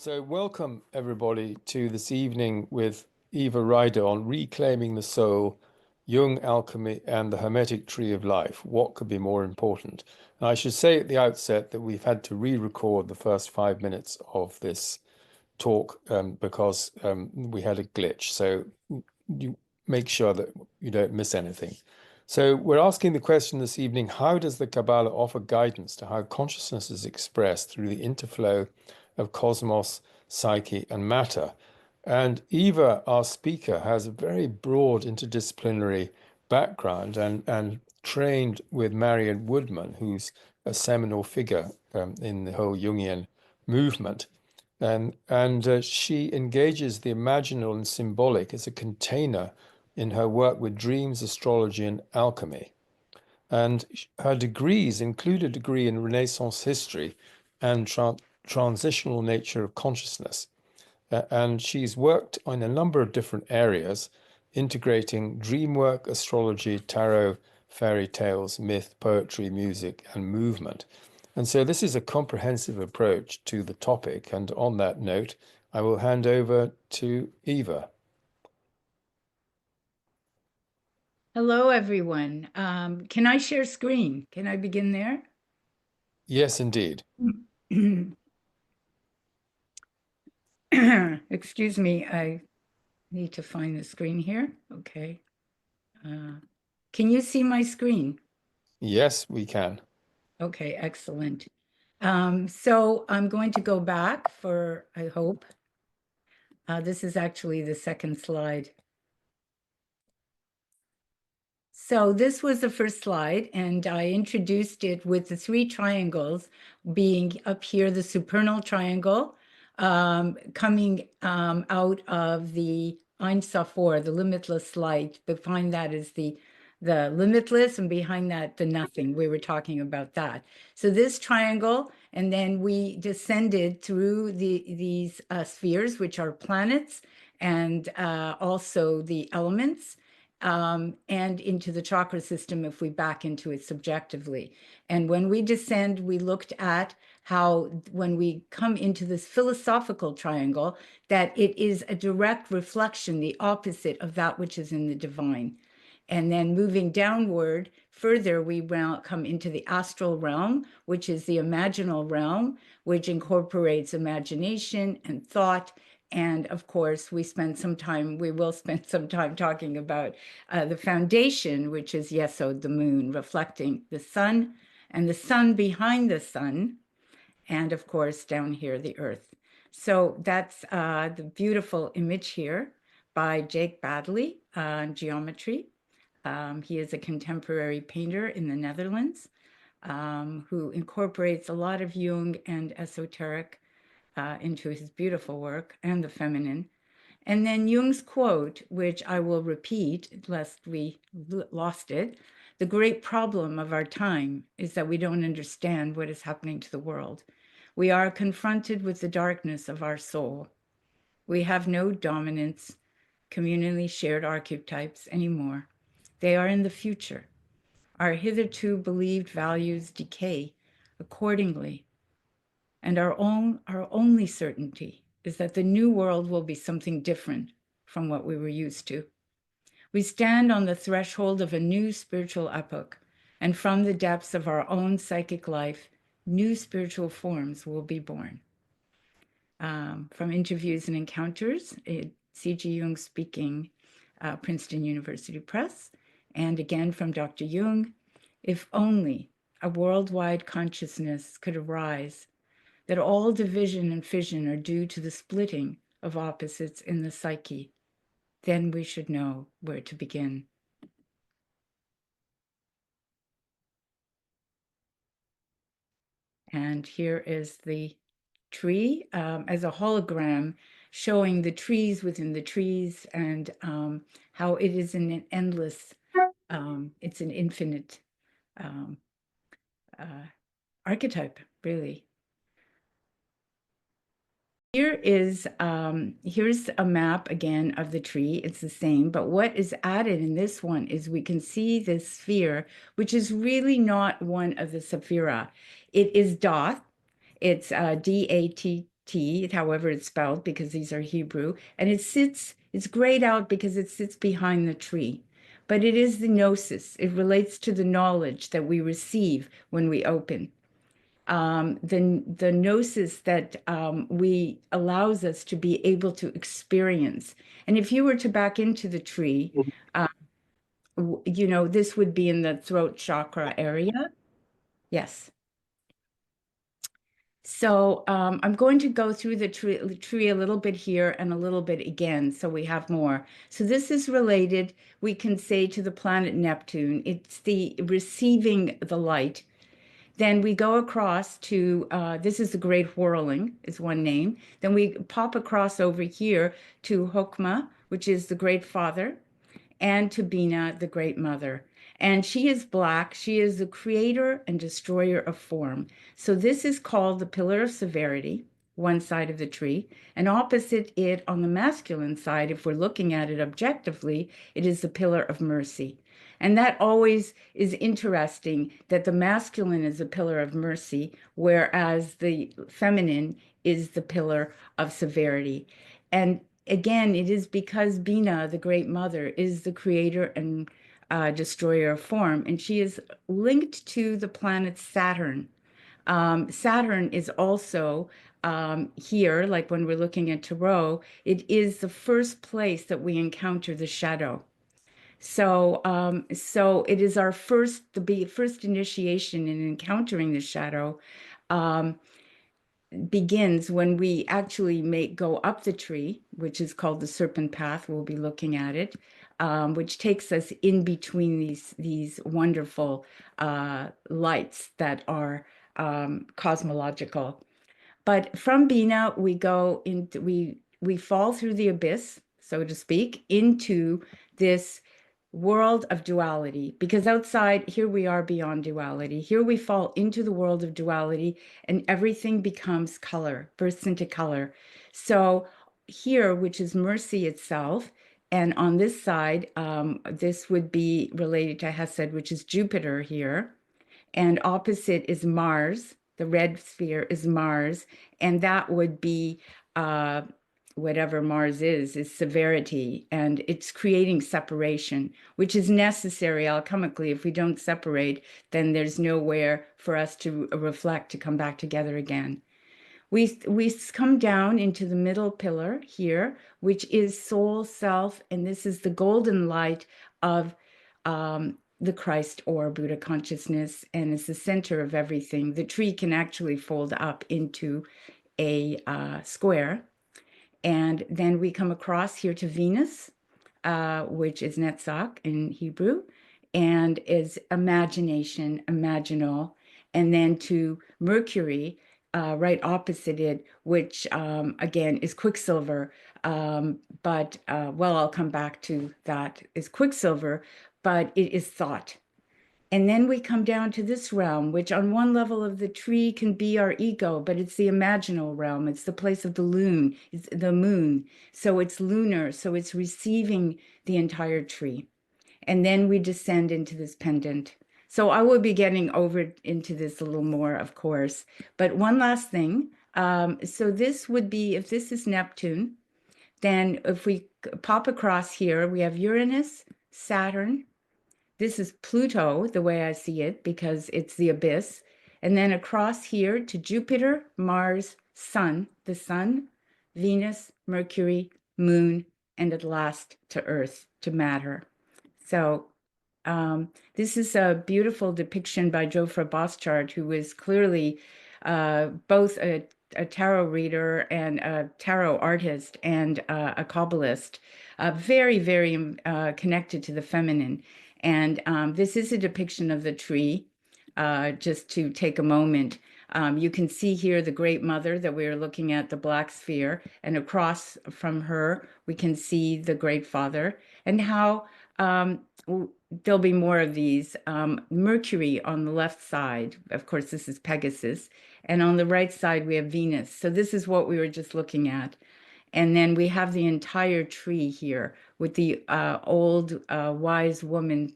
So, welcome everybody to this evening with Eva Ryder on Reclaiming the Soul, Jung, Alchemy, and the Hermetic Tree of Life. What could be more important? And I should say at the outset that we've had to re-record the first 5 minutes of this talk because we had a glitch. So, you make sure that you don't miss anything. So, we're asking the question this evening, how does the Kabbalah offer guidance to how consciousness is expressed through the interflow of cosmos, psyche, and matter? And Eva, our speaker, has a very broad interdisciplinary background and trained with Marion Woodman, who's a seminal figure in the whole Jungian movement. And she engages the imaginal and symbolic as a container in her work with dreams, astrology, and alchemy. And her degrees include a degree in Renaissance history and transitional nature of consciousness. And she's worked on a number of different areas, integrating dream work, astrology, tarot, fairy tales, myth, poetry, music, and movement. And so this is a comprehensive approach to the topic. And on that note, I will hand over to Eva. Hello, everyone. Can I share screen? Can I begin there? Yes, indeed. Excuse me, I need to find the screen here. Okay. Can you see my screen? Yes, we can. Okay, excellent. So I'm going to go back for, I hope. This is actually the second slide. So this was the first slide, and I introduced it with the three triangles being up here, the supernal triangle, coming out of the Ein Sof, the limitless light. Behind that is the limitless, and behind that, the nothing. We were talking about that. So this triangle, and then we descended through these spheres, which are planets, and also the elements, and into the chakra system if we back into it subjectively. And when we descend, we looked at how when we come into this philosophical triangle, that it is a direct reflection, the opposite of that which is in the divine. And then moving downward further, we come into the astral realm, which is the imaginal realm, which incorporates imagination and thought. And of course, we will spend some time talking about the foundation, which is Yesod, the moon, reflecting the sun, and the sun behind the sun, and of course, down here, the earth. So that's the beautiful image here by Jake Badley on geometry. He is a contemporary painter in the Netherlands who incorporates a lot of Jung and esoteric into his beautiful work, and the feminine. And then Jung's quote, which I will repeat lest we lost it: the great problem of our time is that we don't understand what is happening to the world. We are confronted with the darkness of our soul. We have no dominance, communally shared archetypes anymore. They are in the future. Our hitherto believed values decay accordingly. And our only certainty is that the new world will be something different from what we were used to. We stand on the threshold of a new spiritual epoch, and from the depths of our own psychic life, new spiritual forms will be born. From Interviews and Encounters, C.G. Jung speaking, Princeton University Press, and again from Dr. Jung: if only a worldwide consciousness could arise that all division and fission are due to the splitting of opposites in the psyche, then we should know where to begin. And here is the tree as a hologram, showing the trees within the trees, and how it is an endless, it's an infinite archetype, really. Here's a map again of the tree. It's the same, but what is added in this one is we can see this sphere, which is really not one of the Sephira. It is Doth. It's Datt, T, however it's spelled, because these are Hebrew, and it's grayed out because it sits behind the tree. But it is the gnosis. It relates to the knowledge that we receive when we open. The gnosis that we allows us to be able to experience. And if you were to back into the tree, uh, this would be in the throat chakra area. Yes. So I'm going to go through the tree a little bit here and a little bit again, so we have more. So this is related, we can say, to the planet Neptune. It's the receiving the light. Then we go across to, this is the Great Whirling, is one name. Then we pop across over here to Hokmah, which is the Great Father, and to Bina, the Great Mother. And she is black. She is the creator and destroyer of form. So this is called the Pillar of Severity, one side of the tree. And opposite it, on the masculine side, if we're looking at it objectively, it is the Pillar of Mercy. And that always is interesting that the masculine is a pillar of mercy, whereas the feminine is the pillar of severity. And again, it is because Bina, the Great Mother, is the creator and destroyer of form, and she is linked to the planet Saturn. Saturn is also here, like when we're looking at tarot, it is the first place that we encounter the shadow. So it is our first initiation in encountering the shadow. Um, Begins when we actually go up the tree, which is called the serpent path. We'll be looking at it, which takes us in between these wonderful lights that are cosmological. But from Bina, we fall through the abyss, so to speak, into this world of duality. Because outside, here we are beyond duality. Here we fall into the world of duality, and everything becomes color, bursts into color. So here, which is mercy itself, and on this side, this would be related to Hesed, which is Jupiter here, and opposite is Mars. The red sphere is Mars, and that would be uh, whatever Mars is severity, and it's creating separation, which is necessary alchemically. If we don't separate, then there's nowhere for us to reflect, to come back together again. We come down into the middle pillar here, which is soul self, and this is the golden light of the Christ or Buddha consciousness, and it's the center of everything. The tree can actually fold up into a square. And then we come across here to Venus, which is Netzach in Hebrew, and is imagination, imaginal, and then to Mercury, right opposite it, which again is Quicksilver. Well, I'll come back to that, is Quicksilver, but it is thought. And then we come down to this realm, which on one level of the tree can be our ego, but it's the imaginal realm. It's the place of the loon, it's the moon. So it's lunar, so it's receiving the entire tree. And then we descend into this pendant. So I will be getting over into this a little more, of course. But one last thing. So this would be, if this is Neptune, then if we pop across here, we have Uranus, Saturn. This is Pluto, the way I see it, because it's the abyss. And then across here to Jupiter, Mars, Sun, the Sun, Venus, Mercury, Moon, and at last to Earth, to matter. So this is a beautiful depiction by Jofra Boschart, who is clearly both a tarot reader and a tarot artist and a Kabbalist, very, very connected to the feminine. And this is a depiction of the tree, just to take a moment. You can see here the Great Mother that we are looking at, the black sphere, and across from her, we can see the Great Father, and how there'll be more of these. Mercury on the left side, of course, this is Pegasus, and on the right side, we have Venus. So this is what we were just looking at. And then we have the entire tree here with the old wise woman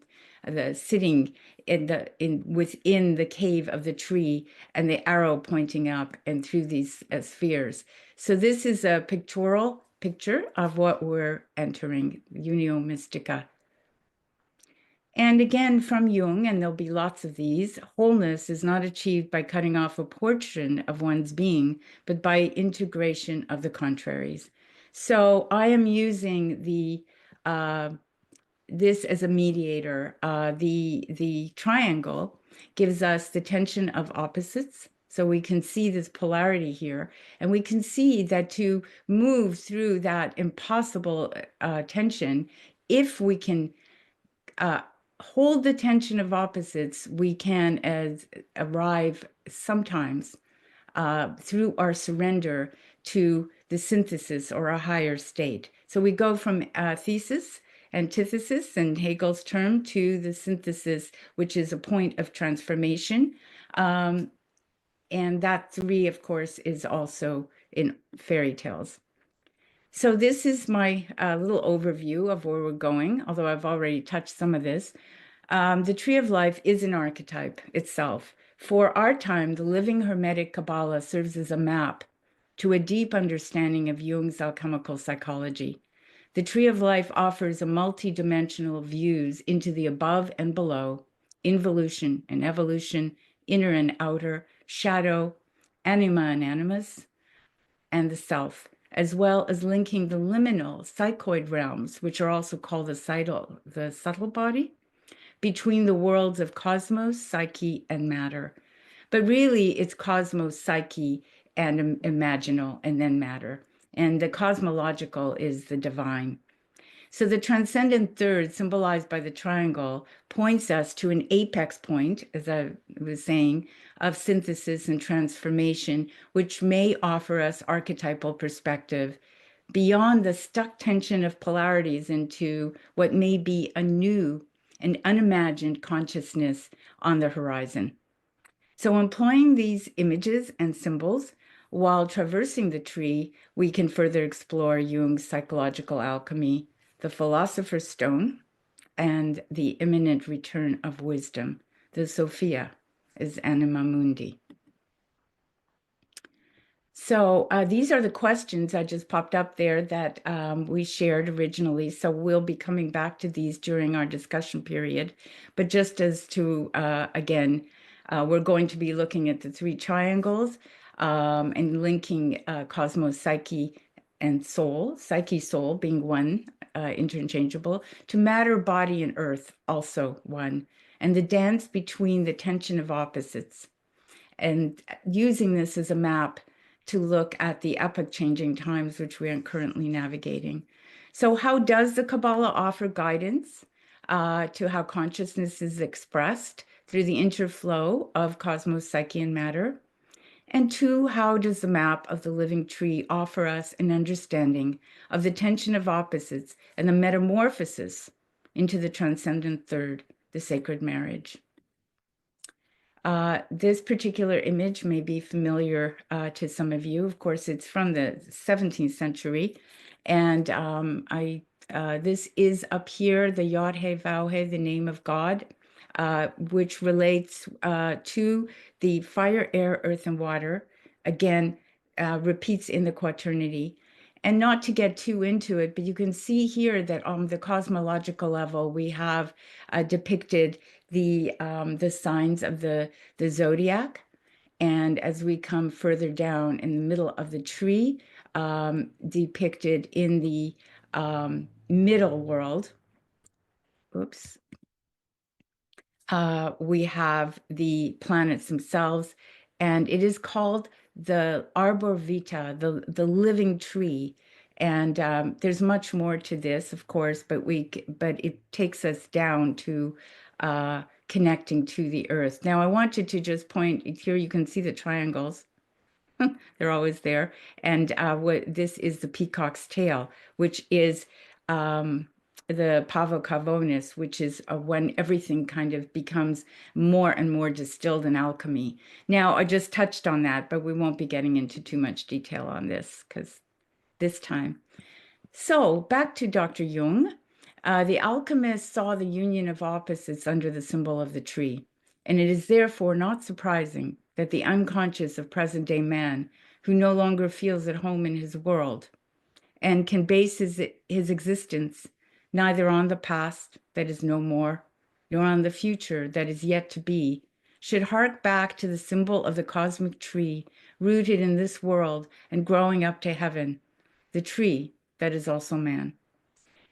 sitting within the cave of the tree, and the arrow pointing up and through these spheres. So this is a pictorial picture of what we're entering, Unio Mystica. And again, from Jung, and there'll be lots of these, wholeness is not achieved by cutting off a portion of one's being, but by integration of the contraries. So I am using this as a mediator. The triangle gives us the tension of opposites. So we can see this polarity here, and we can see that to move through that impossible tension, if we can hold the tension of opposites, we can arrive sometimes through our surrender to the synthesis or a higher state. So we go from thesis, antithesis, and Hegel's term to the synthesis, which is a point of transformation. And that three, of course, is also in fairy tales. So this is my little overview of where we're going, although I've already touched some of this. The Tree of Life is an archetype itself. For our time, the living Hermetic Kabbalah serves as a map to a deep understanding of Jung's alchemical psychology. The Tree of Life offers a multi-dimensional views into the above and below, involution and evolution, inner and outer, shadow, anima and animus, and the self, as well as linking the liminal psychoid realms, which are also called the subtle body, between the worlds of cosmos, psyche, and matter. But really, it's cosmos, psyche, and imaginal, and then matter. And the cosmological is the divine. So the transcendent third, symbolized by the triangle, points us to an apex point, as I was saying, of synthesis and transformation, which may offer us archetypal perspective beyond the stuck tension of polarities into what may be a new and unimagined consciousness on the horizon. So employing these images and symbols while traversing the tree, we can further explore Jung's psychological alchemy, the philosopher's stone, and the imminent return of wisdom. The Sophia is anima mundi. So these are the questions that just popped up there that we shared originally. So we'll be coming back to these during our discussion period. But just as to, again, we're going to be looking at the three triangles and linking cosmos, psyche, and soul, psyche, soul being one, interchangeable, to matter, body, and earth, also one, and the dance between the tension of opposites, and using this as a map to look at the epoch-changing times which we are currently navigating. So how does the Kabbalah offer guidance to how consciousness is expressed through the interflow of cosmos, psyche, and matter? And two, how does the map of the living tree offer us an understanding of the tension of opposites and the metamorphosis into the transcendent third, the sacred marriage? This particular image may be familiar to some of you. Of course, it's from the 17th century. And this is up here, the Yod-He Vav-He, the name of God, which relates to the fire, air, earth, and water. Again, repeats in the quaternity. And not to get too into it, but you can see here that on the cosmological level, we have depicted the signs of the zodiac. And as we come further down in the middle of the tree, depicted in the middle world, oops, we have the planets themselves, and it is called the arbor vitae, the living tree. And there's much more to this, of course, but it takes us down to connecting to the earth. Now, I wanted to just point here, you can see the triangles. They're always there. And this is the peacock's tail, which is the pavokavonis, which is when everything kind of becomes more and more distilled in alchemy. Now, I just touched on that, but we won't be getting into too much detail on this because this time. So back to Dr. Jung. The alchemists saw the union of opposites under the symbol of the tree, and it is therefore not surprising that the unconscious of present-day man, who no longer feels at home in his world and can base his existence neither on the past that is no more, nor on the future that is yet to be, should hark back to the symbol of the cosmic tree rooted in this world and growing up to heaven, the tree that is also man.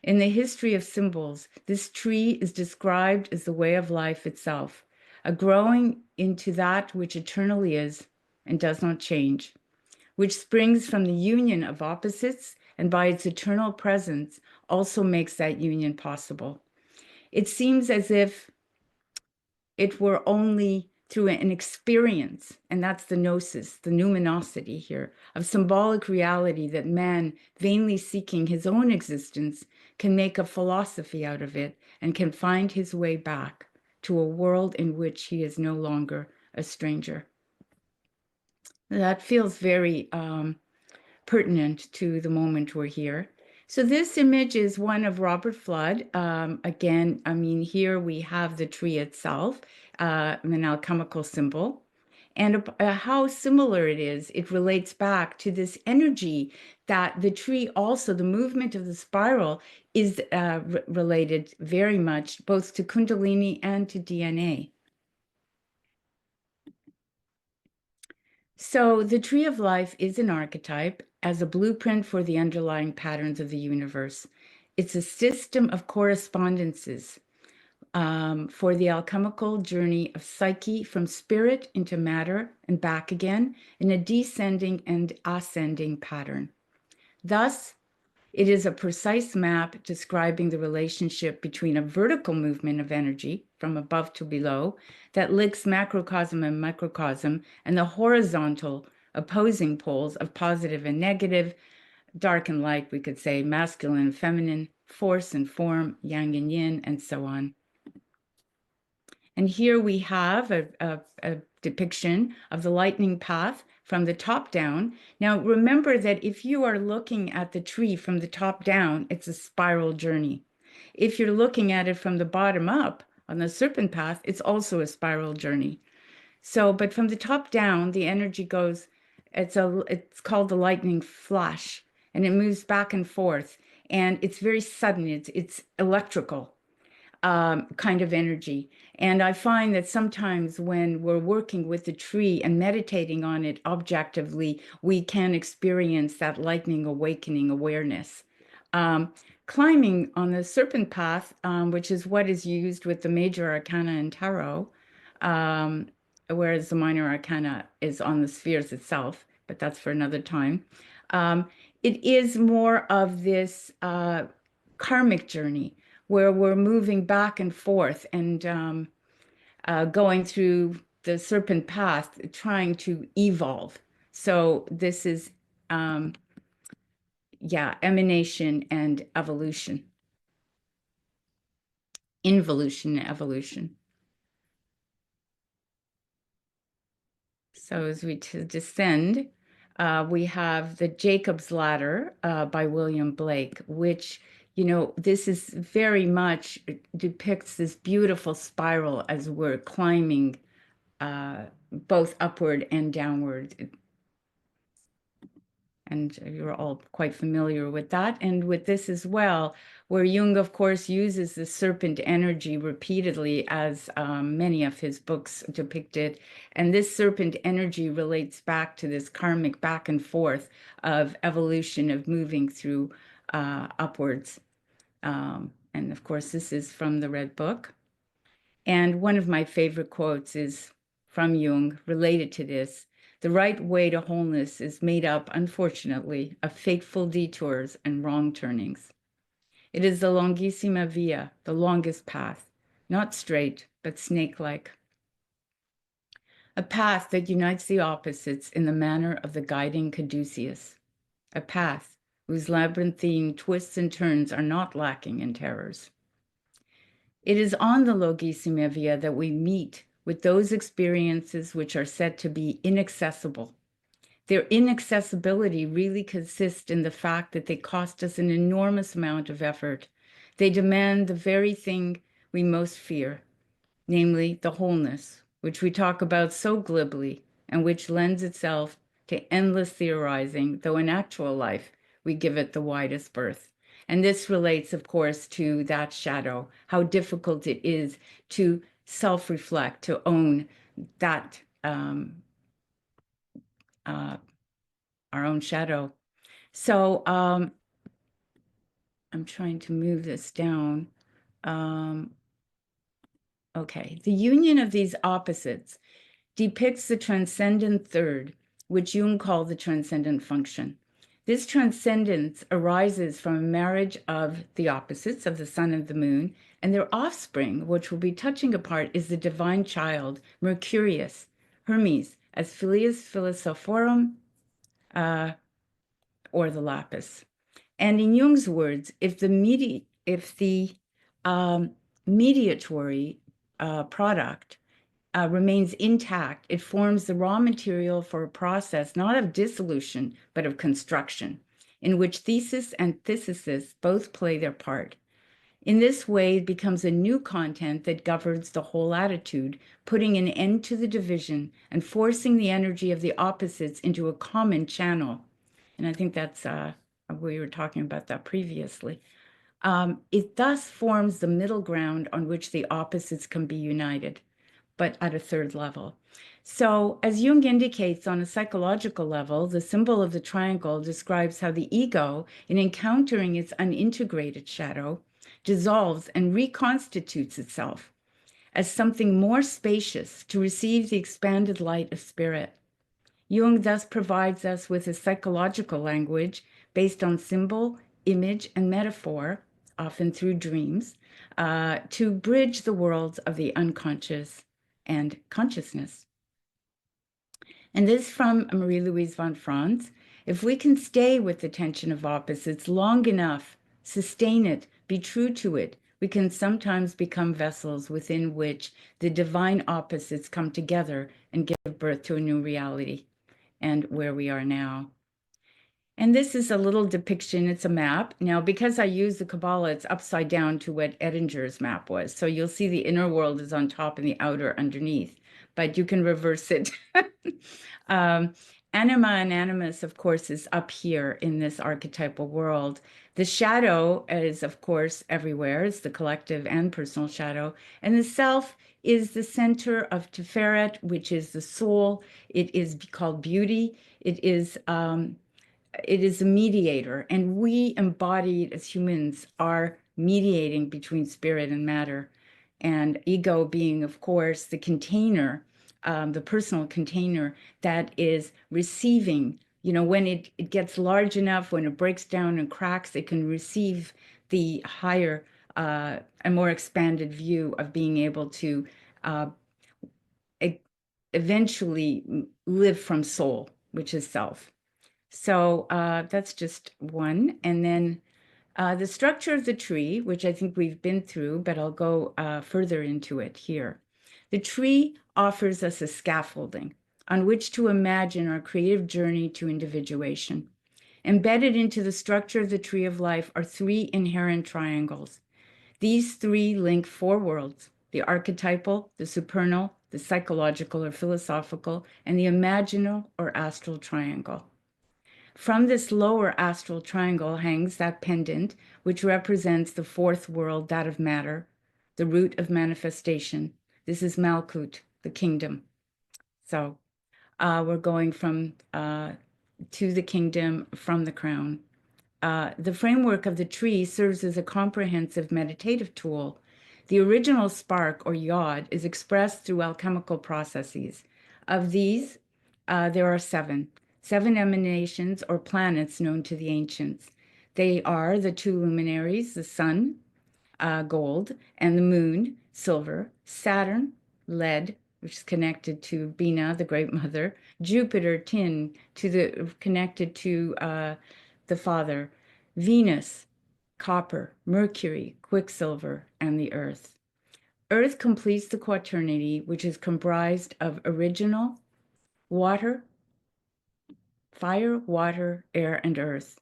In the history of symbols, this tree is described as the way of life itself, a growing into that which eternally is and does not change, which springs from the union of opposites and by its eternal presence also makes that union possible. It seems as if it were only through an experience, and that's the gnosis, the numinosity here, of symbolic reality that man, vainly seeking his own existence, can make a philosophy out of it and can find his way back to a world in which he is no longer a stranger. That feels very pertinent to the moment we're here. So this image is one of Robert Flood. Again, I mean, here we have the tree itself, an alchemical symbol, and how similar it is. It relates back to this energy that the tree also, the movement of the spiral is related very much both to Kundalini and to DNA. So the tree of life is an archetype as a blueprint for the underlying patterns of the universe. It's a system of correspondences for the alchemical journey of psyche from spirit into matter and back again in a descending and ascending pattern. Thus, it is a precise map describing the relationship between a vertical movement of energy from above to below that links macrocosm and microcosm, and the horizontal opposing poles of positive and negative, dark and light, we could say, masculine and feminine, force and form, yang and yin, and so on. And here we have a depiction of the lightning path from the top down. Now, remember that if you are looking at the tree from the top down, it's a spiral journey. If you're looking at it from the bottom up on the serpent path, it's also a spiral journey. So, but from the top down, the energy goes, it's called the lightning flash, and it moves back and forth, and it's very sudden, it's electrical. Kind of energy. And I find that sometimes when we're working with the tree and meditating on it objectively, we can experience that lightning awakening awareness. Climbing on the serpent path, which is what is used with the major arcana and tarot, whereas the minor arcana is on the spheres itself, but that's for another time. It is more of this karmic journey where we're moving back and forth and going through the serpent path, trying to evolve. So this is, yeah, emanation and evolution, involution and evolution. So as we descend, we have the Jacob's Ladder by William Blake, which, you know, this is very much depicts this beautiful spiral as we're climbing both upward and downward. And you're all quite familiar with that. And with this as well, where Jung, of course, uses the serpent energy repeatedly, as many of his books depicted. And this serpent energy relates back to this karmic back and forth of evolution, of moving through upwards. And of course, this is from the Red Book. And one of my favorite quotes is from Jung related to this. The right way to wholeness is made up, unfortunately, of fateful detours and wrong turnings. It is the longissima via, the longest path, not straight, but snake-like. A path that unites the opposites in the manner of the guiding caduceus. A path whose labyrinthine twists and turns are not lacking in terrors. It is on the longissima via that we meet with those experiences which are said to be inaccessible. Their inaccessibility really consists in the fact that they cost us an enormous amount of effort. They demand the very thing we most fear, namely the wholeness, which we talk about so glibly and which lends itself to endless theorizing, though in actual life we give it the widest berth. And this relates, of course, to that shadow, how difficult it is to self-reflect, to own that our own shadow. So I'm trying to move this down. Okay, the union of these opposites depicts the transcendent third, which Jung called the transcendent function. This transcendence arises from a marriage of the opposites of the sun and the moon, and their offspring, which we'll be touching apart, is the divine child, Mercurius, Hermes, as filius philosophorum, or the lapis. And in Jung's words, if the mediatory product remains intact, it forms the raw material for a process not of dissolution, but of construction, in which thesis and antithesis both play their part. In this way, it becomes a new content that governs the whole attitude, putting an end to the division and forcing the energy of the opposites into a common channel. And I think that's, we were talking about that previously. It thus forms the middle ground on which the opposites can be united, but at a third level. So, as Jung indicates on a psychological level, the symbol of the triangle describes how the ego, in encountering its unintegrated shadow, dissolves and reconstitutes itself as something more spacious to receive the expanded light of spirit. Jung thus provides us with a psychological language based on symbol, image, and metaphor, often through dreams, to bridge the worlds of the unconscious and consciousness. And this from Marie-Louise von Franz. If we can stay with the tension of opposites long enough, sustain it, be true to it, we can sometimes become vessels within which the divine opposites come together and give birth to a new reality, and where we are now. And this is a little depiction. It's a map. Now, because I use the Kabbalah, it's upside down to what Edinger's map was. So you'll see the inner world is on top and the outer underneath, but you can reverse it. Anima and animus, of course, is up here in this archetypal world. The shadow is, of course, everywhere. It's the collective and personal shadow. And the self is the center of Tiferet, which is the soul. It is called beauty. It is a mediator, and we embodied as humans are mediating between spirit and matter, and ego being, of course, the container, the personal container that is receiving, when it gets large enough, when it breaks down and cracks, it can receive the higher and more expanded view of being able to eventually live from soul, which is self. So that's just one. And then the structure of the tree, which I think we've been through, but I'll go further into it here. The tree offers us a scaffolding on which to imagine our creative journey to individuation. Embedded into the structure of the tree of life are three inherent triangles. These three link four worlds: the archetypal, the supernal, the psychological or philosophical, and the imaginal or astral triangle. From this lower astral triangle hangs that pendant, which represents the fourth world, that of matter, the root of manifestation. This is Malkut, the kingdom. So we're going from to the kingdom from the crown. The framework of the tree serves as a comprehensive meditative tool. The original spark, or yod, is expressed through alchemical processes. Of these, there are seven emanations or planets known to the ancients. They are the two luminaries, the sun, gold, and the moon, silver, Saturn, lead, which is connected to Bina, the Great Mother, Jupiter, tin, connected to the Father, Venus, copper, Mercury, quicksilver, and the Earth. Earth completes the quaternity, which is comprised of original, water, fire, water, air, and earth.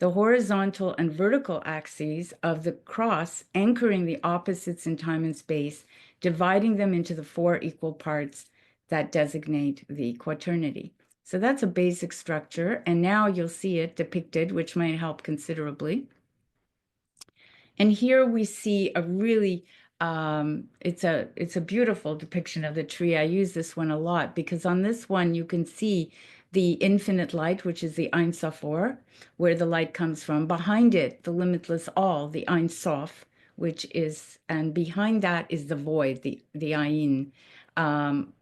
the horizontal and vertical axes of the cross anchoring the opposites in time and space, dividing them into the 4 equal parts that designate the quaternity. So that's a basic structure, and now you'll see it depicted, which might help considerably. And here we see a really, it's a beautiful depiction of the tree. I use this one a lot because on this one you can see the infinite light, which is the Ein Sof Or, where the light comes from. Behind it, the limitless all, the Ein Sof, which is, and behind that is the void, the Ein,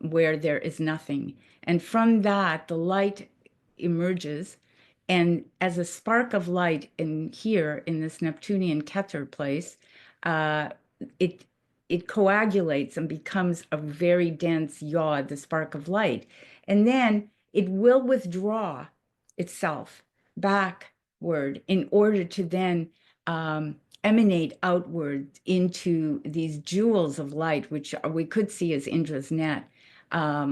where there is nothing. And from that, the light emerges. And as a spark of light in here in this Neptunian Keter place, uh, it it coagulates and becomes a very dense yod, the spark of light. And then it will withdraw itself backward in order to then emanate outward into these jewels of light, which we could see as Indra's net,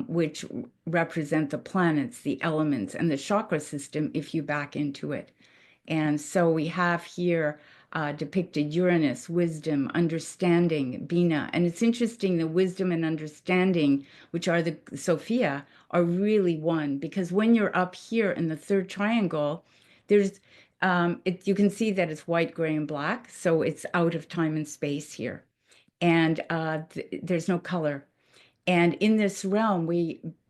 which represent the planets, the elements, and the chakra system if you back into it. And so we have here depicted Uranus, wisdom, understanding, Bina. And it's interesting, the wisdom and understanding, which are the Sophia, are really one, because when you're up here in the third triangle, there's you can see that it's white, gray, and black. So it's out of time and space here. And there's no color. And in this realm,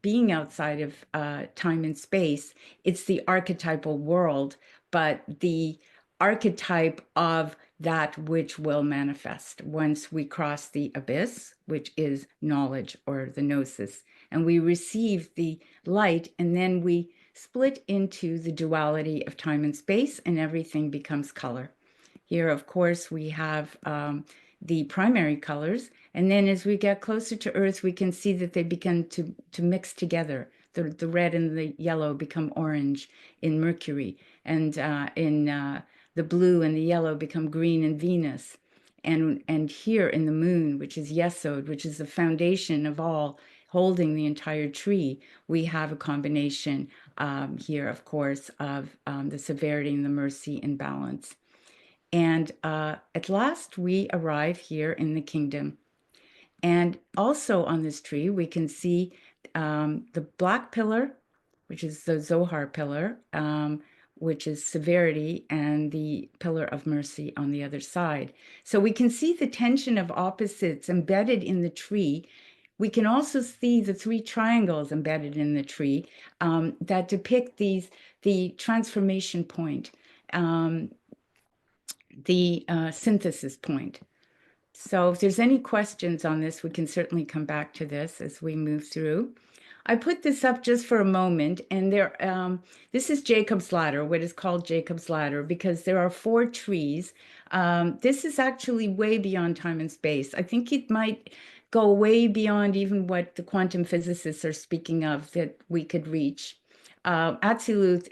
being outside of time and space, it's the archetypal world, but the archetype of that which will manifest once we cross the abyss, which is knowledge or the gnosis. And we receive the light, and then we split into the duality of time and space, and everything becomes color. Here, of course, we have the primary colors. And then as we get closer to Earth, we can see that they begin to mix together. The red and the yellow become orange in Mercury, and in the blue and the yellow become green in Venus. And here in the moon, which is Yesod, which is the foundation of all, holding the entire tree, we have a combination here, of course, of the severity and the mercy and balance. And at last, we arrive here in the kingdom. And also on this tree, we can see the black pillar, which is the Zohar pillar, which is severity, and the pillar of mercy on the other side. So we can see the tension of opposites embedded in the tree. We can also see the 3 triangles embedded in the tree that depict the transformation point. The synthesis point. So if there's any questions on this, we can certainly come back to this as we move through. I put this up just for a moment, and this is Jacob's ladder, what is called Jacob's ladder, because there are 4 trees. This is actually way beyond time and space. I think it might go way beyond even what the quantum physicists are speaking of that we could reach. Atziluth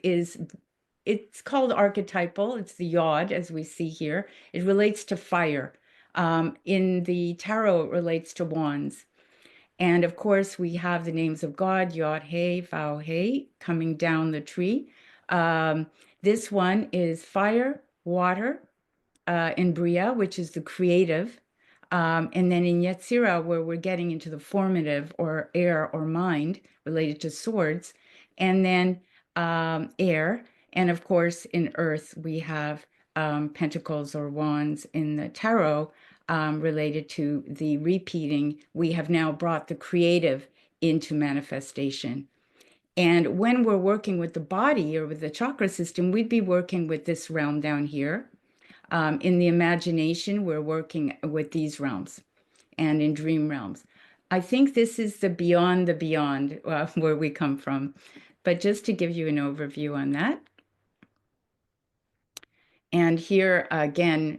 it's called archetypal. It's the yod, as we see here. It relates to fire. In the tarot, it relates to wands. And of course, we have the names of God, Yod He, Vau He, coming down the tree. This one is fire, water, in Bria, which is the creative. And then in Yetzirah, where we're getting into the formative or air or mind related to swords. And then air. And of course, in earth, we have pentacles or wands in the tarot related to the repeating. We have now brought the creative into manifestation. And when we're working with the body or with the chakra system, we'd be working with this realm down here. In the imagination, we're working with these realms, and in dream realms. I think this is the beyond where we come from. But just to give you an overview on that. And here again,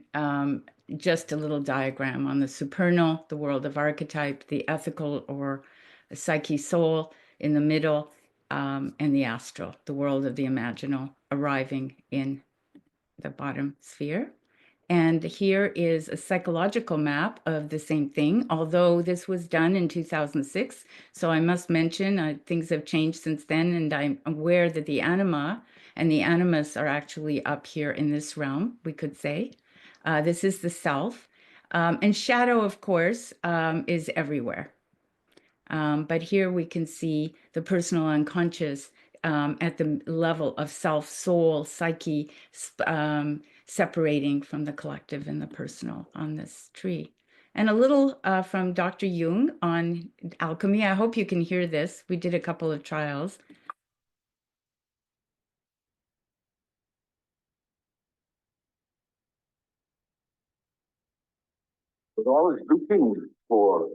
just a little diagram on the supernal, the world of archetype, the ethical or psyche soul in the middle, and the astral, the world of the imaginal, arriving in the bottom sphere. And here is a psychological map of the same thing, although this was done in 2006. So I must mention things have changed since then, and I'm aware that the anima and the animus are actually up here in this realm, we could say. This is the self. And shadow, of course, is everywhere. But here we can see the personal unconscious at the level of self, soul, psyche, separating from the collective and the personal on this tree. And a little from Dr. Jung on alchemy. I hope you can hear this. We did a couple of trials. We're always looking for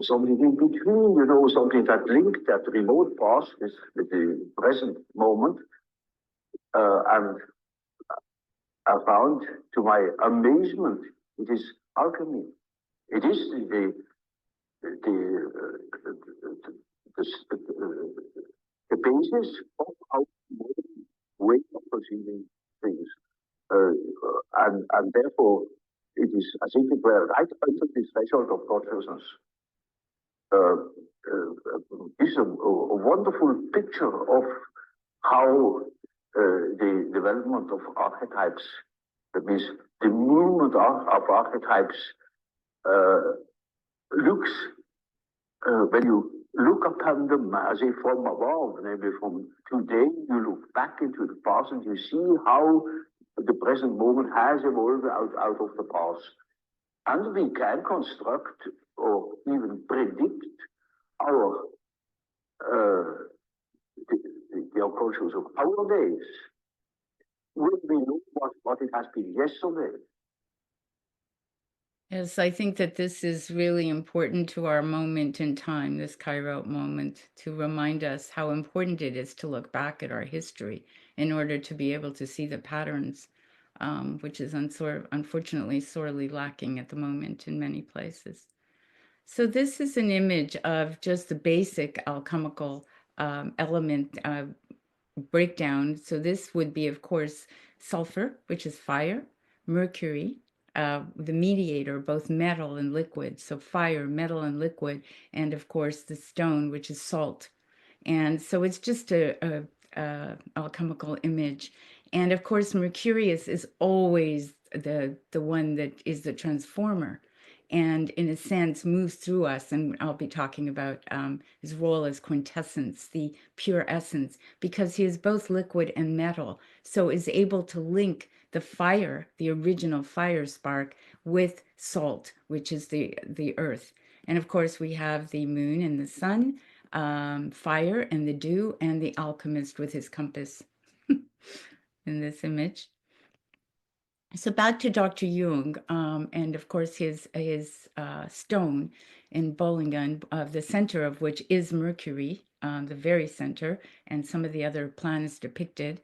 something in between, something that linked that remote past with the present moment. And I found, to my amazement, it is alchemy. It is the basis of our modern way of perceiving things. And therefore, it is as if it were right under the threshold of consciousness. Is a wonderful picture of how the development of archetypes, that means the movement of archetypes, looks when you look upon them as if from above, maybe from today, you look back into the past and you see how the present moment has evolved out of the past. And we can construct or even predict our the unconscious of our days when we know what it has been yesterday. Yes, I think that this is really important to our moment in time, this Kairos moment, to remind us how important it is to look back at our history in order to be able to see the patterns, which is unfortunately sorely lacking at the moment in many places. So this is an image of just the basic alchemical element breakdown. So this would be, of course, sulfur, which is fire, mercury, the mediator, both metal and liquid. So fire, metal, and liquid, and of course the stone, which is salt. And so it's just a alchemical image. And of course, Mercurius is always the one that is the transformer, and in a sense moves through us. And I'll be talking about his role as quintessence, the pure essence, because he is both liquid and metal, so is able to link the fire, the original fire spark, with salt, which is the earth. And of course, we have the moon and the sun, fire and the dew, and the alchemist with his compass in this image. So back to Dr. Jung, and of course his stone in Bollingen, the center of which is Mercury, the very center, and some of the other planets depicted.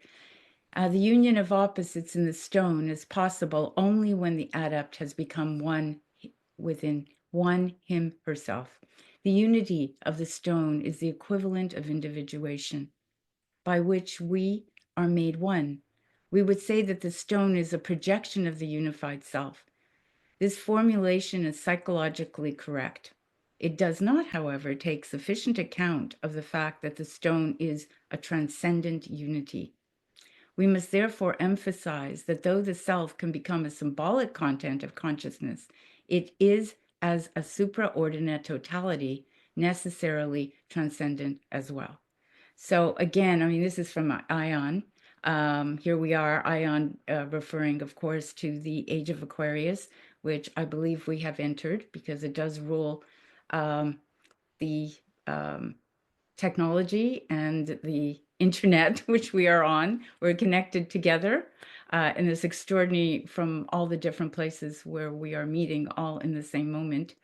The union of opposites in the stone is possible only when the adept has become one within one him herself. The unity of the stone is the equivalent of individuation, by which we are made one. We would say that the stone is a projection of the unified self. This formulation is psychologically correct. It does not, however, take sufficient account of the fact that the stone is a transcendent unity. We must therefore emphasize that though the self can become a symbolic content of consciousness, it is, as a supraordinate totality, necessarily transcendent as well. So again, I mean, this is from Ion. Here we are, Ion, referring, of course, to the age of Aquarius, which I believe we have entered because it does rule the technology and the internet, which we are on. We're connected together in this extraordinary, from all the different places where we are meeting all in the same moment,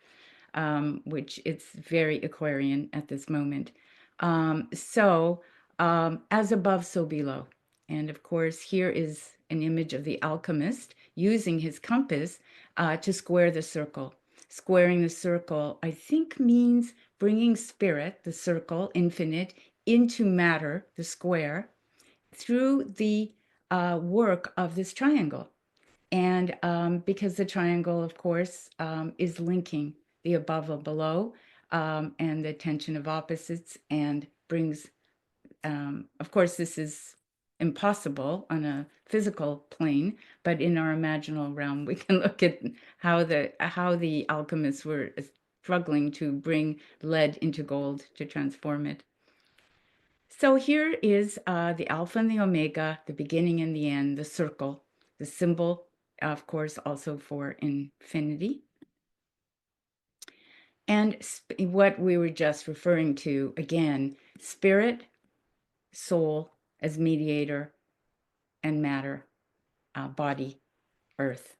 which it's very Aquarian at this moment. As above, so below. And of course, here is an image of the alchemist using his compass to square the circle. Squaring the circle, I think, means bringing spirit, the circle, infinite, into matter, the square, through the work of this triangle. And because the triangle, of course, is linking the above and below, and the tension of opposites, and brings, of course, this is impossible on a physical plane, but in our imaginal realm, we can look at how the alchemists were struggling to bring lead into gold to transform it. So here is the Alpha and the Omega, the beginning and the end, the circle, the symbol, of course, also for infinity. And what we were just referring to, again, spirit, soul as mediator, and matter, body, earth.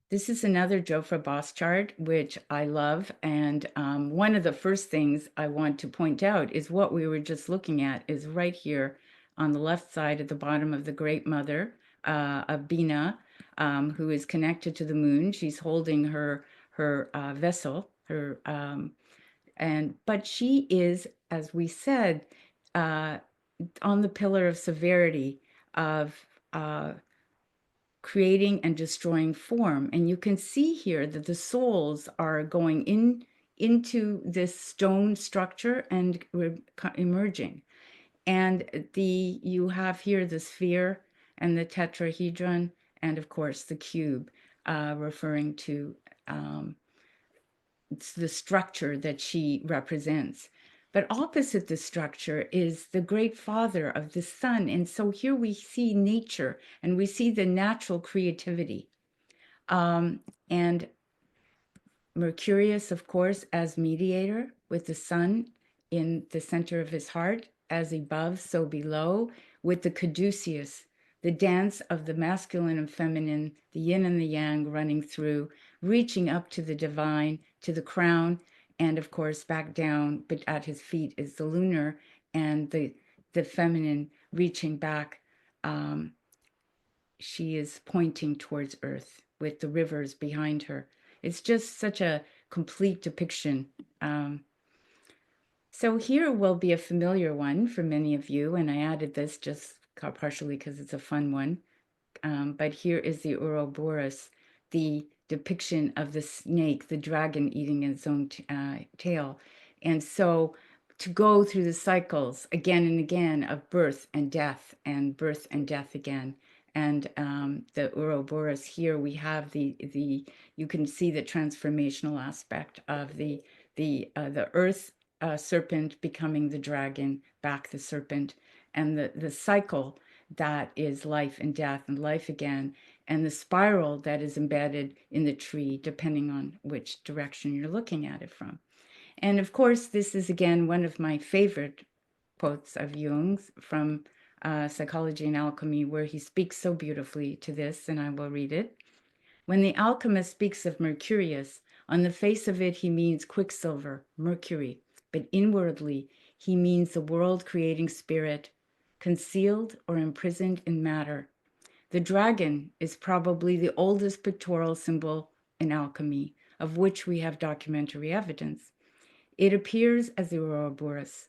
This is another Jofra Boss chart, which I love. And one of the first things I want to point out is what we were just looking at is right here on the left side at the bottom of the Great Mother of Bina, who is connected to the moon. She's holding her vessel, but she is, as we said, on the pillar of severity of creating and destroying form. And you can see here that the souls are going into this stone structure and emerging. And you have here the sphere and the tetrahedron, and of course the cube, referring to it's the structure that she represents. But opposite the structure is the great father of the sun. And so here we see nature and we see the natural creativity. And Mercurius, of course, as mediator with the sun in the center of his heart, as above, so below, with the caduceus, the dance of the masculine and feminine, the yin and the yang running through, reaching up to the divine, to the crown, and of course back down, but at his feet is the lunar and the feminine reaching back. She is pointing towards earth with the rivers behind her. It's just such a complete depiction. So here will be a familiar one for many of you, and I added this just partially because it's a fun one. But here is the Ouroboros, the depiction of the snake, the dragon eating its own tail. And so to go through the cycles again and again of birth and death again. And the Ouroboros here, we have you can see the transformational aspect of the earth serpent becoming the dragon, back the serpent, and the cycle that is life and death and life again, and the spiral that is embedded in the tree, depending on which direction you're looking at it from. And of course, this is again one of my favorite quotes of Jung's from Psychology and Alchemy, where he speaks so beautifully to this, and I will read it. When the alchemist speaks of Mercurius, on the face of it, he means quicksilver, Mercury, but inwardly, he means the world-creating spirit, concealed or imprisoned in matter. The dragon is probably the oldest pictorial symbol in alchemy, of which we have documentary evidence. It appears as the Ouroboros.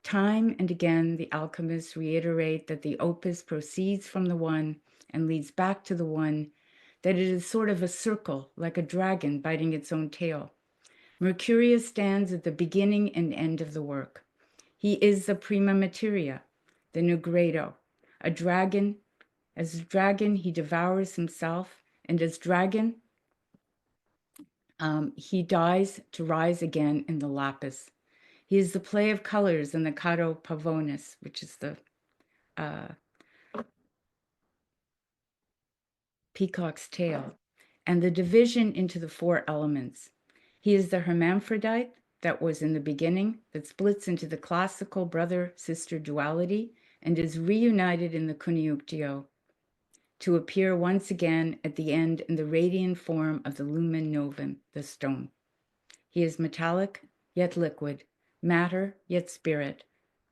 Time and again, the alchemists reiterate that the opus proceeds from the one and leads back to the one, that it is sort of a circle, like a dragon biting its own tail. Mercurius stands at the beginning and end of the work. He is the prima materia, the nugredo, a dragon. As a dragon, he devours himself, and as dragon, he dies to rise again in the lapis. He is the play of colors in the caro pavonis, which is the peacock's tail, and the division into the four elements. He is the hermaphrodite that was in the beginning, that splits into the classical brother-sister duality and is reunited in the Kuniuktio to appear once again at the end in the radiant form of the lumen novum, the stone. He is metallic, yet liquid, matter, yet spirit,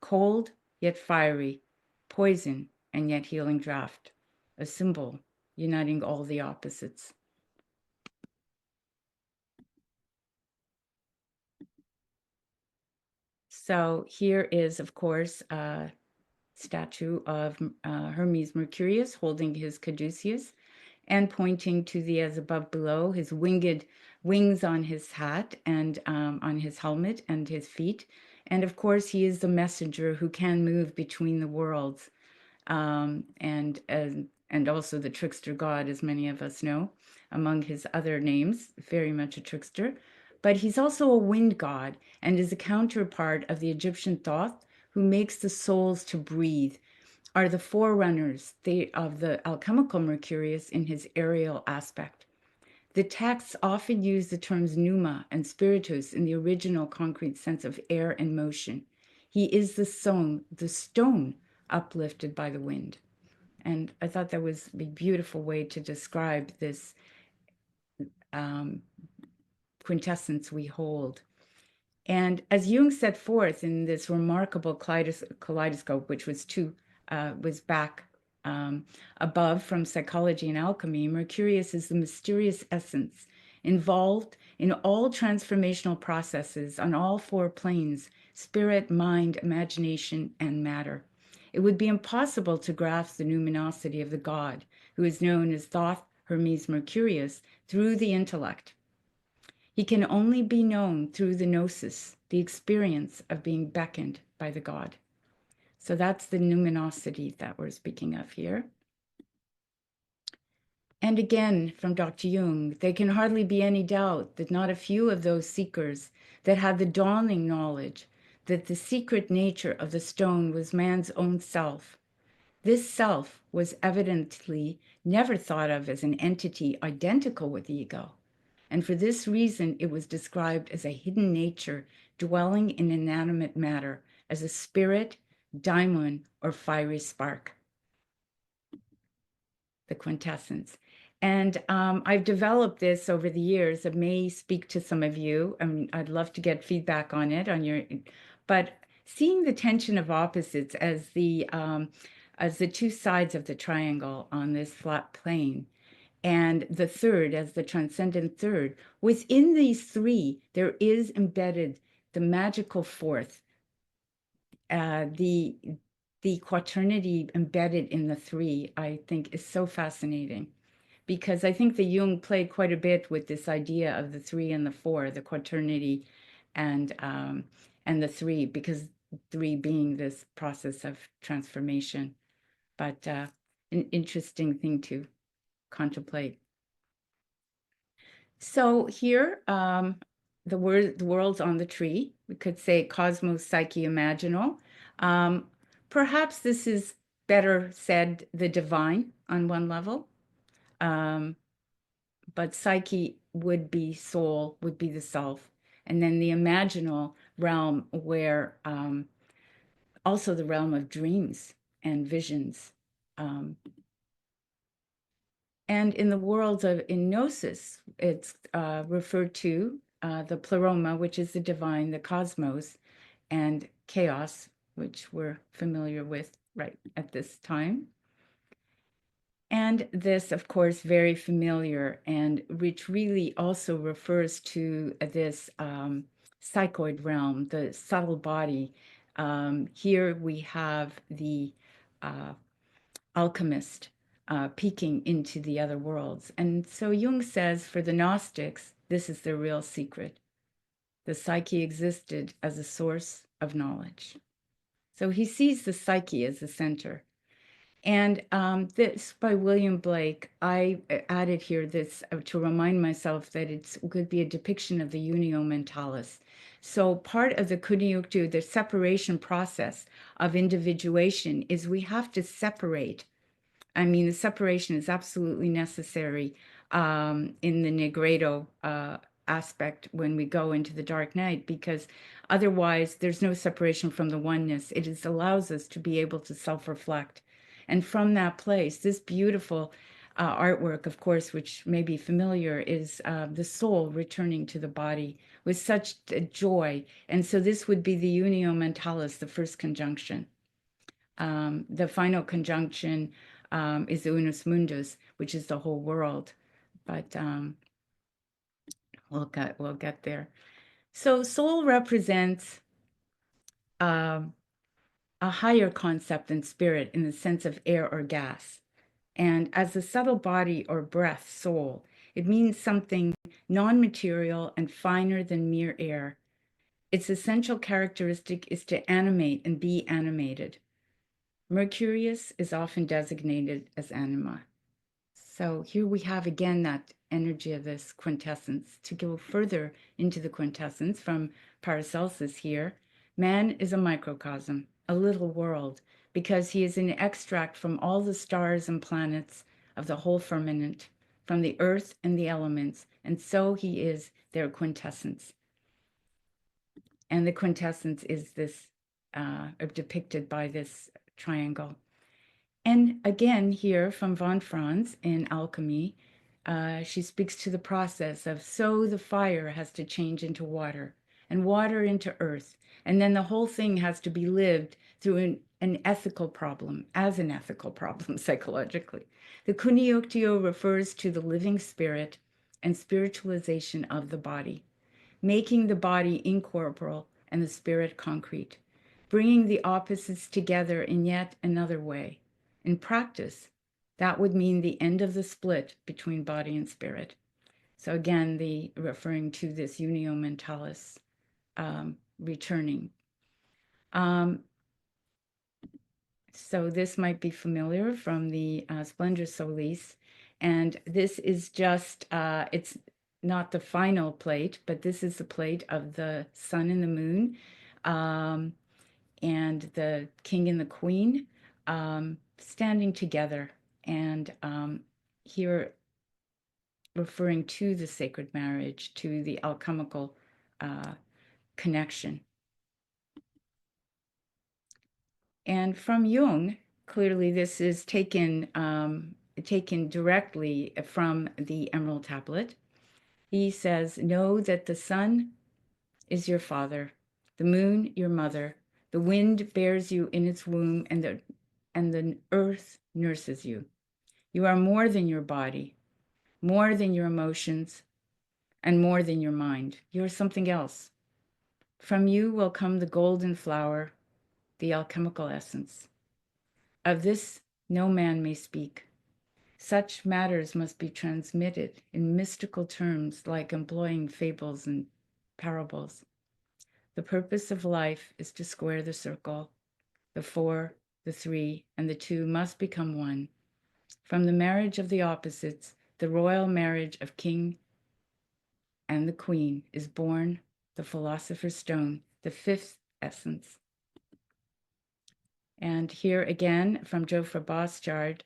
cold, yet fiery, poison, and yet healing draught, a symbol uniting all the opposites. So here is, of course, a statue of Hermes Mercurius holding his caduceus and pointing to the as above below, his winged wings on his hat and on his helmet and his feet, And of course, he is the messenger who can move between the worlds, and also the trickster god, as many of us know, among his other names, very much a trickster. But he's also a wind god and is a counterpart of the Egyptian Thoth, who makes the souls to breathe, are the forerunners of the alchemical Mercurius in his aerial aspect. The texts often use the terms pneuma and spiritus in the original concrete sense of air and motion. He is the stone uplifted by the wind. And I thought that was a beautiful way to describe this quintessence we hold. And as Jung set forth in this remarkable kaleidoscope, which was back above from Psychology and Alchemy, Mercurius is the mysterious essence involved in all transformational processes on all four planes: spirit, mind, imagination, and matter. It would be impossible to grasp the numinosity of the god, who is known as Thoth Hermes Mercurius, through the intellect. He can only be known through the gnosis, the experience of being beckoned by the god. So that's the numinosity that we're speaking of here. And again, from Dr. Jung, there can hardly be any doubt that not a few of those seekers that had the dawning knowledge that the secret nature of the stone was man's own self. This self was evidently never thought of as an entity identical with ego. And for this reason, it was described as a hidden nature dwelling in inanimate matter, as a spirit, daimon, or fiery spark, the quintessence. And I've developed this over the years. It may speak to some of you. I mean, I'd love to get feedback on it, but seeing the tension of opposites as the two sides of the triangle on this flat plane, and the third as the transcendent third. Within these three, there is embedded the magical fourth, the quaternity embedded in the three, I think is so fascinating, because I think the Jung played quite a bit with this idea of the three and the four, the quaternity and the three, because three being this process of transformation. But an interesting thing to contemplate. So here, the world's on the tree. We could say cosmos, psyche, imaginal. Perhaps this is better said the divine on one level. But psyche would be soul, would be the self. And then the imaginal realm, where also the realm of dreams and visions. And in the world of gnosis, it's referred to the pleroma, which is the divine, the cosmos, and chaos, which we're familiar with right at this time. And this, of course, very familiar, and which really also refers to this psychoid realm, the subtle body. Here we have the alchemist peeking into the other worlds. And so Jung says for the Gnostics, this is the real secret. The psyche existed as a source of knowledge. So he sees the psyche as the center. And this by William Blake, I added here this to remind myself that it could be a depiction of the unio mentalis. So part of the Kunyuktu, the separation process of individuation, is we have to separate. I mean, the separation is absolutely necessary in the Negredo aspect when we go into the dark night, because otherwise there's no separation from the oneness. It allows us to be able to self-reflect. And from that place, this beautiful artwork, of course, which may be familiar, is the soul returning to the body with such joy. And so this would be the unio mentalis, the first conjunction. The final conjunction is the unus mundus, which is the whole world. But we'll get there. So soul represents a higher concept than spirit in the sense of air or gas. And as a subtle body or breath, soul, it means something non-material and finer than mere air. Its essential characteristic is to animate and be animated. Mercurius is often designated as anima. So here we have again that energy of this quintessence. To go further into the quintessence from Paracelsus here, man is a microcosm, a little world, because he is an extract from all the stars and planets of the whole firmament, from the earth and the elements, and so he is their quintessence. And the quintessence is this, depicted by this triangle. And again, here from von Franz in Alchemy, she speaks to the process of so the fire has to change into water and water into earth. And then the whole thing has to be lived through an ethical problem, as an ethical problem psychologically. The Kunioktio refers to the living spirit and spiritualization of the body, making the body incorporeal and the spirit concrete, bringing the opposites together in yet another way. In practice, that would mean the end of the split between body and spirit. So again, referring to this unio mentalis returning. So this might be familiar from the Splendor Solis. And this is just, it's not the final plate, but this is the plate of the sun and the moon, and the king and the queen standing together. And here referring to the sacred marriage, to the alchemical connection. And from Jung, clearly this is taken directly from the Emerald Tablet. He says, know that the sun is your father, the moon your mother, the wind bears you in its womb, and the earth nurses you. You are more than your body, more than your emotions, and more than your mind. You are something else. From you will come the golden flower, the alchemical essence. Of this no man may speak. Such matters must be transmitted in mystical terms, like employing fables and parables. The purpose of life is to square the circle. The four, the three, and the two must become one. From the marriage of the opposites, the royal marriage of king and the queen, is born the philosopher's stone, the fifth essence. And here again, from Jofra Bostard,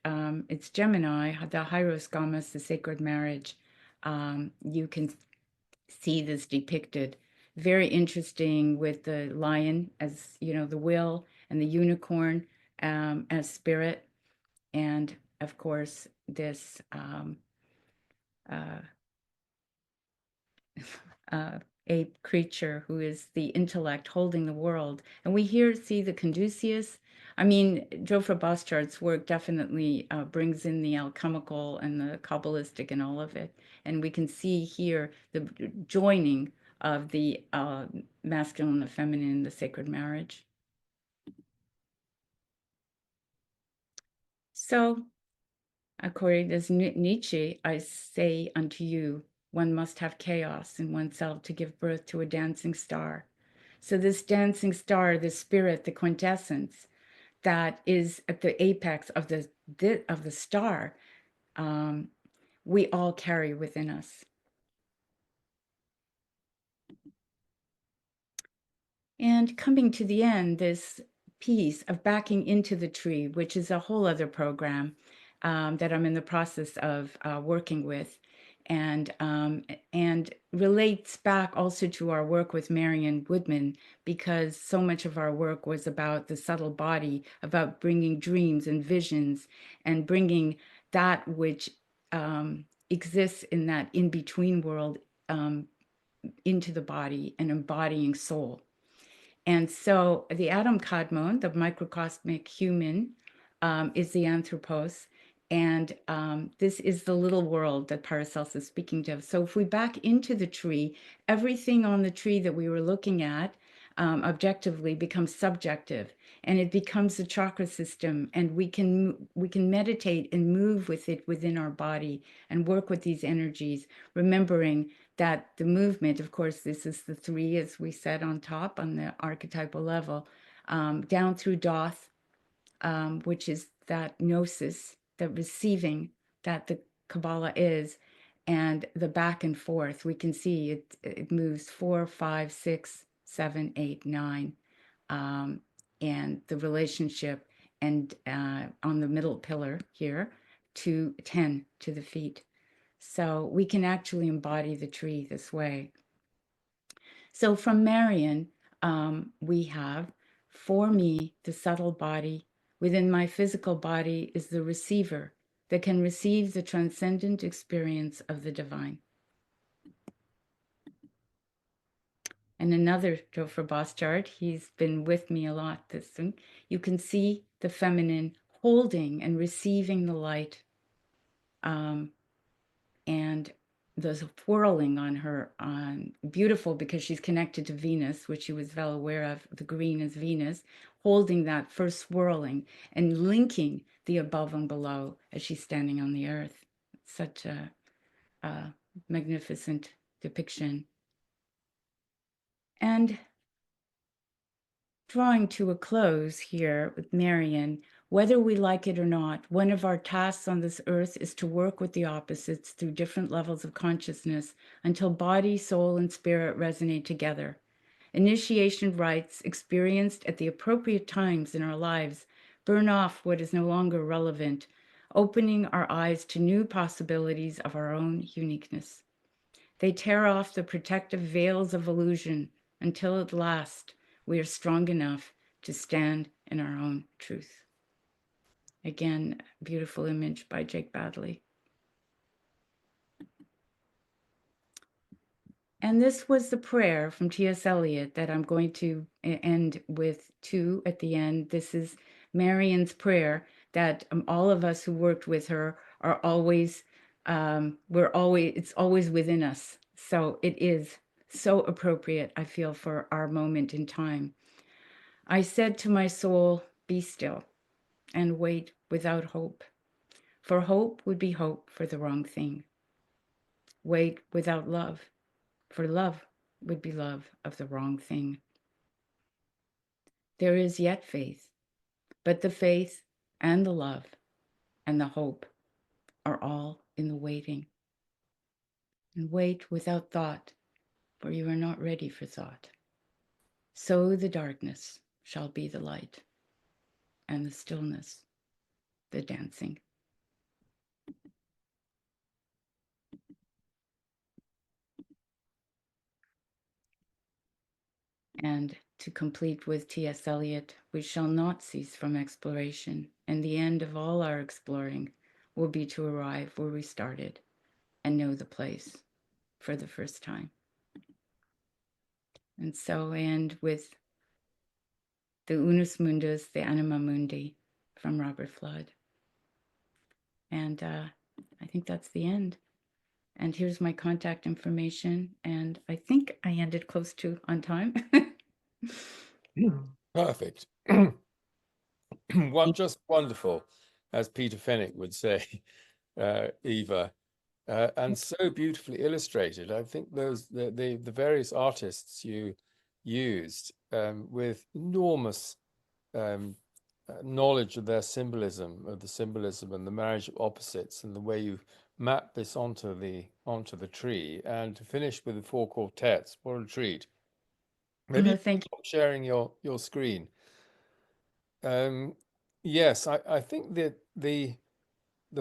it's Gemini, the Hyros Gamas, the sacred marriage. You can see this depicted. Very interesting with the lion as, the will, and the unicorn as spirit. And of course, this a creature who is the intellect holding the world. And we here see the Caduceus. I mean, Jofra Bostard's work definitely brings in the alchemical and the Kabbalistic and all of it. And we can see here the joining of the masculine, the feminine, the sacred marriage. So, according to Nietzsche, I say unto you, one must have chaos in oneself to give birth to a dancing star. So this dancing star, the spirit, the quintessence, that is at the apex of the star, we all carry within us. And coming to the end, this piece of backing into the tree, which is a whole other program that I'm in the process of working with, and relates back also to our work with Marion Woodman, because so much of our work was about the subtle body, about bringing dreams and visions, and bringing that which exists in that in-between world into the body and embodying soul. And so the Adam Kadmon, the microcosmic human, is the anthropos. And this is the little world that Paracelsus is speaking of. So if we back into the tree, everything on the tree that we were looking at objectively becomes subjective, and it becomes a chakra system, and we can meditate and move with it within our body and work with these energies, remembering that the movement, of course, this is the three, as we said, on top on the archetypal level, down through Doth, which is that gnosis, the receiving that the Kabbalah is, and the back and forth. We can see it moves 4, 5, 6, 7, 8, 9, and the relationship, and on the middle pillar here to 10 to the feet. So we can actually embody the tree this way. So from Marion, we have, for me, the subtle body within my physical body is the receiver that can receive the transcendent experience of the divine. And another Jofra Boss chart, he's been with me a lot this thing. You can see the feminine holding and receiving the light, and the whirling on her, beautiful because she's connected to Venus, which she was well aware of. The green is Venus, holding that first swirling and linking the above and below as she's standing on the earth. Such a magnificent depiction. And drawing to a close here with Marion, whether we like it or not, one of our tasks on this earth is to work with the opposites through different levels of consciousness until body, soul, and spirit resonate together. Initiation rites experienced at the appropriate times in our lives burn off what is no longer relevant, opening our eyes to new possibilities of our own uniqueness. They tear off the protective veils of illusion until at last we are strong enough to stand in our own truth. Again, beautiful image by Jake Badley. And this was the prayer from T.S. Eliot that I'm going to end with too at the end. This is Marion's prayer that all of us who worked with her are always, it's always within us. So it is so appropriate, I feel, for our moment in time. I said to my soul, be still and wait without hope, for hope would be hope for the wrong thing. Wait without love, for love would be love of the wrong thing. There is yet faith, but the faith and the love and the hope are all in the waiting. And wait without thought, for you are not ready for thought. So the darkness shall be the light, and the stillness the dancing. And to complete with T.S. Eliot, we shall not cease from exploration, and the end of all our exploring will be to arrive where we started and know the place for the first time. And so I end with the Unus Mundus, the Anima Mundi from Robert Flood. And I think that's the end. And here's my contact information. And I think I ended close to on time. Perfect. Just wonderful, as Peter Fenwick would say, Eva, and so beautifully illustrated. I think the various artists you used with enormous knowledge of their symbolism, of the symbolism and the marriage of opposites, and the way you map this onto the tree, and to finish with the four quartets. What a treat! Maybe Thank you. stop sharing your screen. Yes, I think that the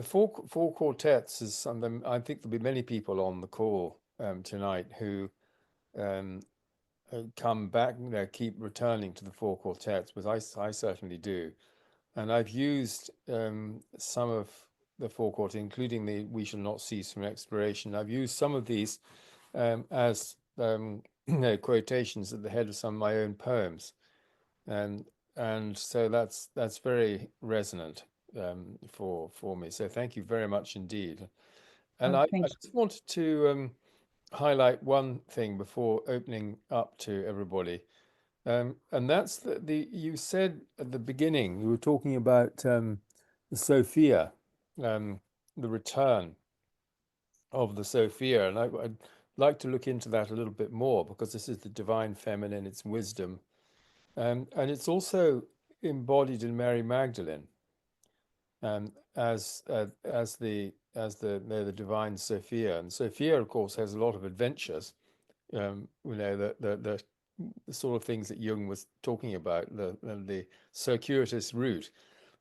four quartets is something. I think there'll be many people on the call tonight who come back, keep returning to the four quartets, because I certainly do. And I've used some of the four quartets, including the "We Shall Not Cease from Exploration." I've used some of these as quotations at the head of some of my own poems, and so that's very resonant for me. So thank you very much indeed. And I just wanted to highlight one thing before opening up to everybody. And that's you said at the beginning, you were talking about the Sophia, um, the return of the Sophia. And I'd like to look into that a little bit more because this is the divine feminine, it's wisdom. And it's also embodied in Mary Magdalene as the divine Sophia. And Sophia, of course, has a lot of adventures. The sort of things that Jung was talking about, the circuitous route.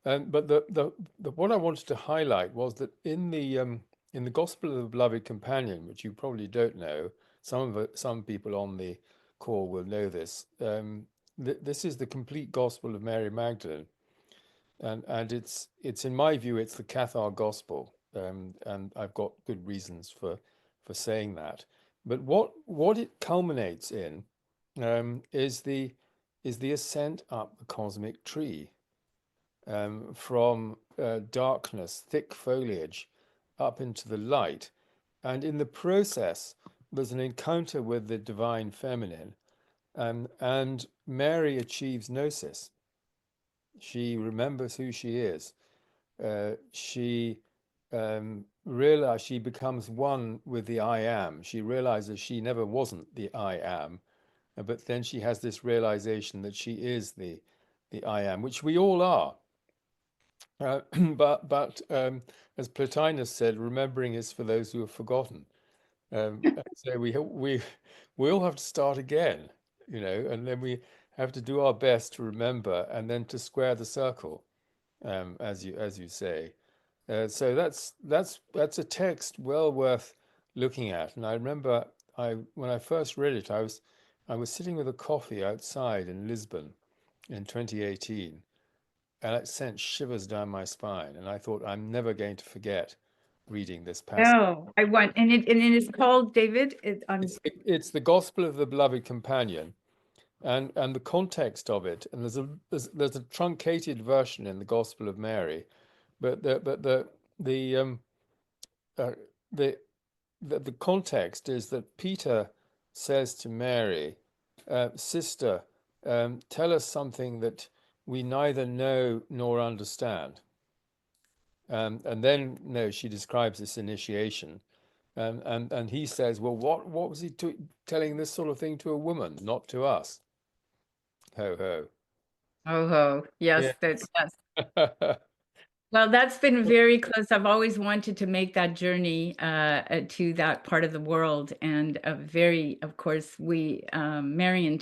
But what I wanted to highlight was that in the Gospel of the Beloved Companion, which you probably don't know, some people on the call will know this. This is the complete Gospel of Mary Magdalene, and it's in my view it's the Cathar Gospel, and I've got good reasons for saying that. But what it culminates in is the ascent up the cosmic tree, from darkness, thick foliage, up into the light. And in the process, there's an encounter with the divine feminine, and Mary achieves gnosis. She remembers who she is. She she becomes one with the I am. She realizes she never wasn't the I am, but then she has this realization that she is the I am, which we all are. But as Plotinus said, remembering is for those who have forgotten. So we all have to start again, and then we have to do our best to remember and then to square the circle, as you say. So that's a text well worth looking at. And I remember when I first read it, I was sitting with a coffee outside in Lisbon in 2018, and it sent shivers down my spine. And I thought, I'm never going to forget reading this passage. No, I want, and it is called, David, It's the Gospel of the Beloved Companion, and the context of it. And there's a truncated version in the Gospel of Mary, but the um uh, the the context is that Peter says to Mary, "Sister, tell us something that we neither know nor understand." And then, no, she describes this initiation, and he says, "Well, what was he telling this sort of thing to a woman, not to us?" Ho ho. oh, ho, yes, Yeah. yes. Well, that's been very close. I've always wanted to make that journey to that part of the world, and of course, Marion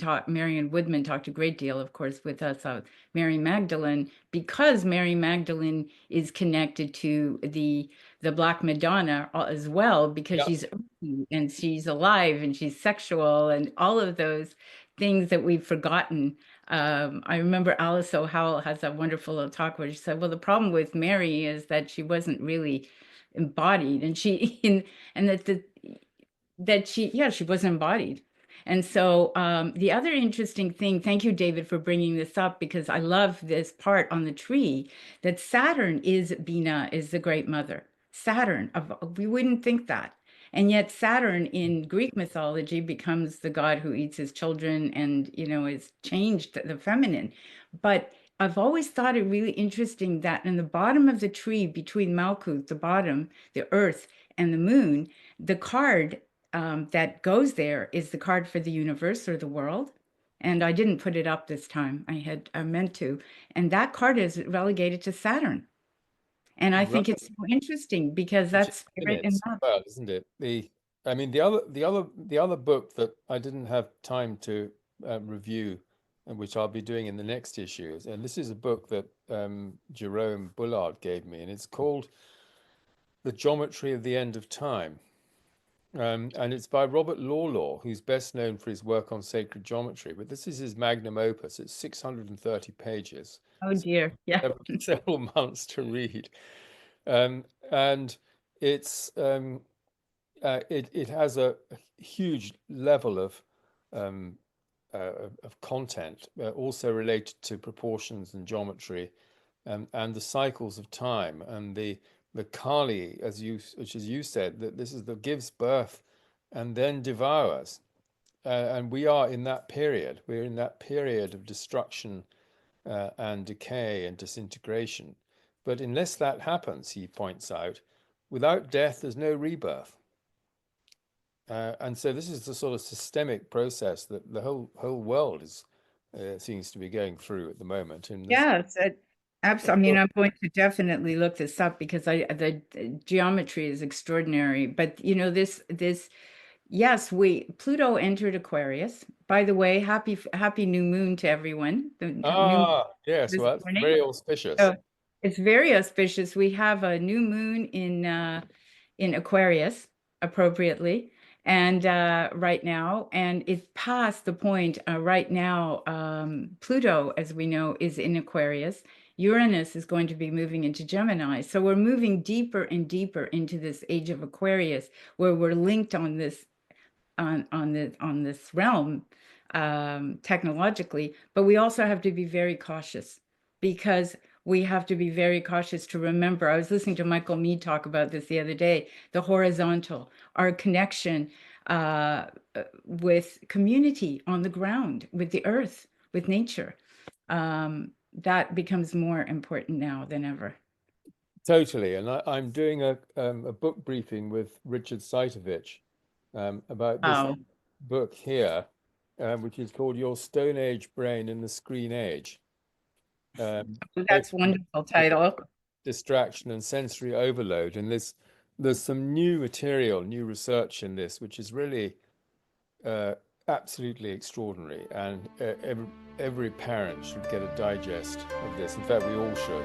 Woodman talked a great deal, of course, with us, Mary Magdalene, because Mary Magdalene is connected to the Black Madonna as well, because Yeah. she's earthy and she's alive and she's sexual and all of those things that we've forgotten. I remember Alice O'Howell has that wonderful little talk where she said, "Well, the problem with Mary is that she wasn't really embodied, and and she wasn't embodied." And so the other interesting thing, thank you, David, for bringing this up because I love this part on the tree that Saturn is Bina, is the great mother. Saturn, we wouldn't think that. And yet Saturn in Greek mythology becomes the god who eats his children and, is changed the feminine. But I've always thought it really interesting that in the bottom of the tree between Malkuth, the bottom, the earth, and the moon, the card that goes there is the card for the universe or the world. And I didn't put it up this time. I meant to. And that card is relegated to Saturn. And I Right. think it's so interesting because Which is that's spirit and minutes as love. well, isn't it? I mean, the other book that I didn't have time to review, and which I'll be doing in the next issues, and this is a book that Jerome Bullard gave me, and it's called The Geometry of the End of Time. And it's by Robert Lawlor, who's best known for his work on sacred geometry. But this is his magnum opus. It's 630 pages, Oh dear. Yeah. several months to read. And it's it has a huge level um, of content, also related to proportions and geometry, and the cycles of time, and the Kali, which as you said, that this is the gives birth and then devours. and we are in that period. We're in that period of destruction and decay and disintegration. But unless that happens, he points out, without death, there's no rebirth. And so this is the sort of systemic process that the whole world is seems to be going through at the moment. And this, Yes, absolutely. I mean, I'm going to definitely look this up because the geometry is extraordinary. But you know, yes, Pluto entered Aquarius. By the way, happy new moon to everyone. The new moon yes, this well, that's morning. very auspicious. So it's very auspicious. We have a new moon in Aquarius, appropriately, and right now, and it's past the point right now. Pluto, as we know, is in Aquarius. Uranus is going to be moving into Gemini. So we're moving deeper and deeper into this age of Aquarius, where we're linked on this realm technologically, but we also have to be very cautious because we have to be very cautious to remember. I was listening to Michael Mead talk about this the other day, the horizontal, our connection with community on the ground, with the earth, with nature. That becomes more important now than ever. Totally. And I'm doing a book briefing with Richard Saitovich about this Oh, book here, which is called Your Stone Age Brain in the Screen Age. that's a wonderful title. Distraction and sensory overload. And there's some new material, new research in this, which is really absolutely extraordinary. And every parent should get a digest of this. In fact, we all should.